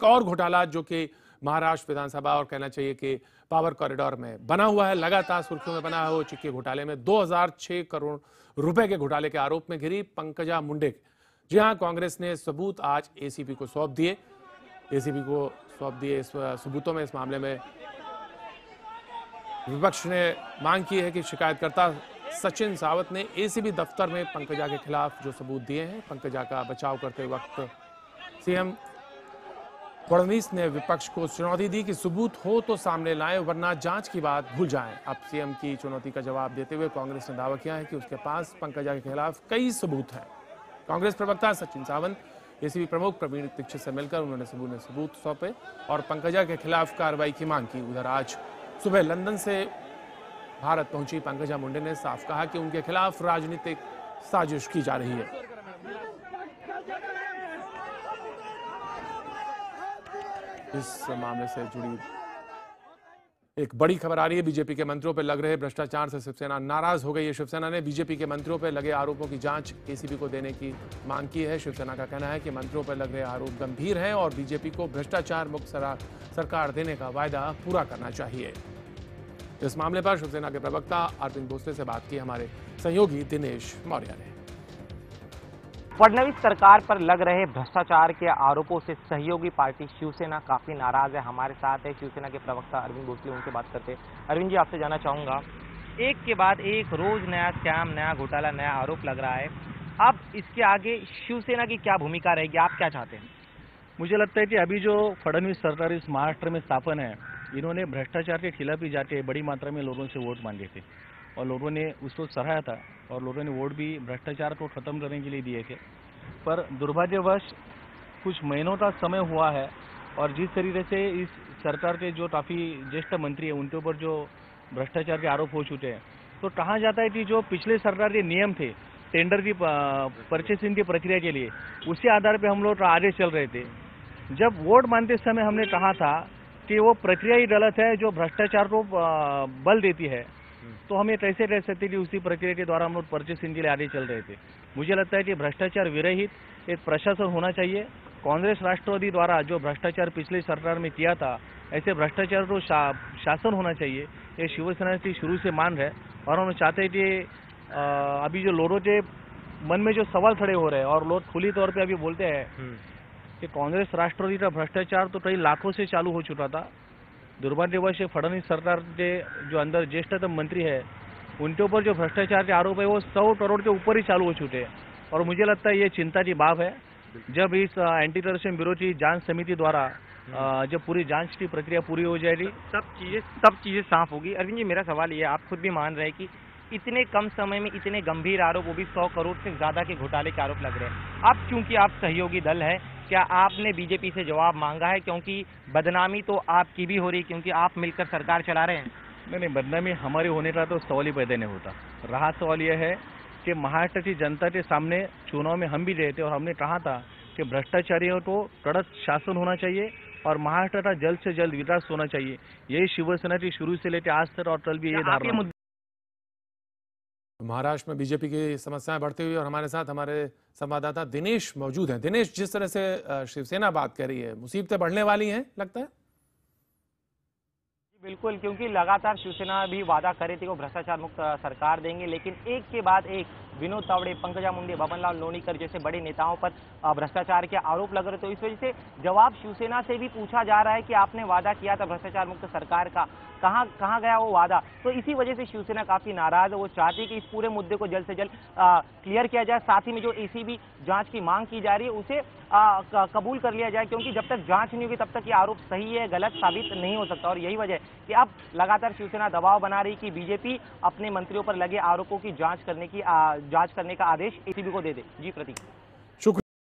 एक और घोटाला जो कि महाराष्ट्र विधानसभा और कहना चाहिए कि पावर कॉरिडोर में बना हुआ है, लगातार सुर्खियों में बना है वो चिक्की घोटाले में 2006 करोड़ रुपए के घोटाले के आरोप में घिरी पंकजा मुंडे। जी हां, कांग्रेस ने सबूत आज एसीबी को सौंप दिए। एसीबी को सौंप दिए इस सबूतों में इस मामले में विपक्ष ने मांग की है कि शिकायतकर्ता सचिन सावत ने एसीबी दफ्तर में पंकजा के खिलाफ जो सबूत दिए हैं, पंकजा का बचाव करते वक्त सीएम फडणवीस ने विपक्ष को चुनौती दी कि सबूत हो तो सामने लाएं वरना जांच की बात भूल जाएं। अब सीएम की चुनौती का जवाब देते हुए कांग्रेस ने दावा किया है कि उसके पास पंकजा के खिलाफ कई सबूत हैं। कांग्रेस प्रवक्ता सचिन सावंत एसीबी प्रमुख प्रवीण दीक्षित से मिलकर उन्होंने सबूत सौंपे और पंकजा के खिलाफ कार्रवाई की मांग की। उधर आज सुबह लंदन से भारत पहुंची पंकजा मुंडे ने साफ कहा कि उनके खिलाफ राजनीतिक साजिश की जा रही है। इस मामले से जुड़ी एक बड़ी खबर आ रही है। बीजेपी के मंत्रियों पर लग रहे भ्रष्टाचार से शिवसेना नाराज हो गई है। शिवसेना ने बीजेपी के मंत्रियों पर लगे आरोपों की जांच एसीबी को देने की मांग की है। शिवसेना का कहना है कि मंत्रियों पर लग रहे आरोप गंभीर हैं और बीजेपी को भ्रष्टाचार मुक्त सरकार देने का वायदा पूरा करना चाहिए। इस मामले पर शिवसेना के प्रवक्ता अरविंद भोसले से बात की हमारे सहयोगी दिनेश मौर्य ने। फडणवीस सरकार पर लग रहे भ्रष्टाचार के आरोपों से सहयोगी पार्टी शिवसेना काफी नाराज है। हमारे साथ है शिवसेना के प्रवक्ता अरविंद भोसले, उनसे बात करते हैं। अरविंद जी, आपसे जानना चाहूंगा, एक के बाद एक रोज नया स्कैम, नया घोटाला, नया आरोप लग रहा है। अब इसके आगे शिवसेना की क्या भूमिका रहेगी, आप क्या चाहते हैं? मुझे लगता है कि अभी जो फडणवीस सरकार इस महाराष्ट्र में स्थापन है, इन्होंने भ्रष्टाचार के खिलाफ ही जाके बड़ी मात्रा में लोगों से वोट मांगे थे और लोगों ने उसको सराहा था और लोगों ने वोट भी भ्रष्टाचार को खत्म करने के लिए दिए थे। पर दुर्भाग्यवश कुछ महीनों का समय हुआ है और जिस तरीके से इस सरकार के जो काफ़ी ज्येष्ठ मंत्री हैं उनके ऊपर जो भ्रष्टाचार के आरोप हो चुके हैं, तो कहा जाता है कि जो पिछले सरकार के नियम थे टेंडर की परचेसिंग की प्रक्रिया के लिए, उसी आधार पर हम लोग आगे चल रहे थे। जब वोट मांगते समय हमने कहा था कि वो प्रक्रिया ही गलत है जो भ्रष्टाचार को बल देती है, तो हम ये कैसे कह सकते कि उसी प्रक्रिया के द्वारा हम लोग परचेसिंग के लिए आगे चल रहे थे। मुझे लगता है कि भ्रष्टाचार विरहित एक प्रशासन होना चाहिए। कांग्रेस राष्ट्रवादी द्वारा जो भ्रष्टाचार पिछले सरकार में किया था, ऐसे भ्रष्टाचार को शासन होना चाहिए, ये शिवसेना की शुरू से मांग है। और हम चाहते हैं कि अभी जो लोगों के मन में जो सवाल खड़े हो रहे हैं और लोग खुली तौर पर अभी बोलते हैं कि कांग्रेस राष्ट्रवादी का भ्रष्टाचार तो कई लाखों से चालू हो चुका था। दुर्भाग्यवश फडणवीस सरकार के जो अंदर ज्येष्ठतम मंत्री है उनके ऊपर जो भ्रष्टाचार के आरोप है वो 100 करोड़ के ऊपर ही चालू हो चुके हैं। और मुझे लगता है ये चिंता की बात है। जब इस एंटी करप्शन ब्यूरो की जांच समिति द्वारा जब पूरी जांच की प्रक्रिया पूरी हो जाएगी, सब चीजें साफ होगी। अरविंद जी, मेरा सवाल ये, आप खुद भी मान रहे हैं कि इतने कम समय में इतने गंभीर आरोप, वो भी 100 करोड़ से ज्यादा के घोटाले के आरोप लग रहे हैं। अब क्योंकि आप सहयोगी दल है, क्या आपने बीजेपी से जवाब मांगा है? क्योंकि बदनामी तो आपकी भी हो रही, क्योंकि आप मिलकर सरकार चला रहे हैं। नहीं, बदनामी हमारे होने का तो सवाल ही पैदा नहीं होता। रहा सवाल यह है कि महाराष्ट्र की जनता के सामने चुनाव में हम भी गए थे और हमने कहा था कि भ्रष्टाचारियों को कड़क शासन होना चाहिए और महाराष्ट्र का जल्द से जल्द विकास होना चाहिए। यही शिवसेना की शुरू से लेकर आज तक और कल भी ये धारणा। महाराष्ट्र में बीजेपी की समस्याएं बढ़ती हुई और हमारे साथ हमारे संवाददाता दिनेश मौजूद हैं। दिनेश, जिस तरह से शिवसेना बात कर रही है, मुसीबतें बढ़ने वाली हैं लगता है? बिल्कुल, क्योंकि लगातार शिवसेना भी वादा कर रही थी वो भ्रष्टाचार मुक्त सरकार देंगे, लेकिन एक के बाद एक विनोद तावड़े, पंकजा मुंडे, बबनलाल लोनीकर जैसे बड़े नेताओं पर भ्रष्टाचार के आरोप लग रहे। तो इस वजह से जवाब शिवसेना से भी पूछा जा रहा है कि आपने वादा किया था भ्रष्टाचार मुक्त सरकार का, कहाँ गया वो वादा? तो इसी वजह से शिवसेना काफी नाराज है। वो चाहती है कि इस पूरे मुद्दे को जल्द से जल्द क्लियर किया जाए। साथ ही में जो एसीबी जांच की मांग की जा रही है उसे कबूल कर लिया जाए, क्योंकि जब तक जांच नहीं होगी तब तक ये आरोप सही है गलत साबित नहीं हो सकता। और यही वजह है कि अब लगातार शिवसेना दबाव बना रही कि बीजेपी अपने मंत्रियों पर लगे आरोपों की जांच करने का आदेश एसीबी को दे दे। जी प्रतीक।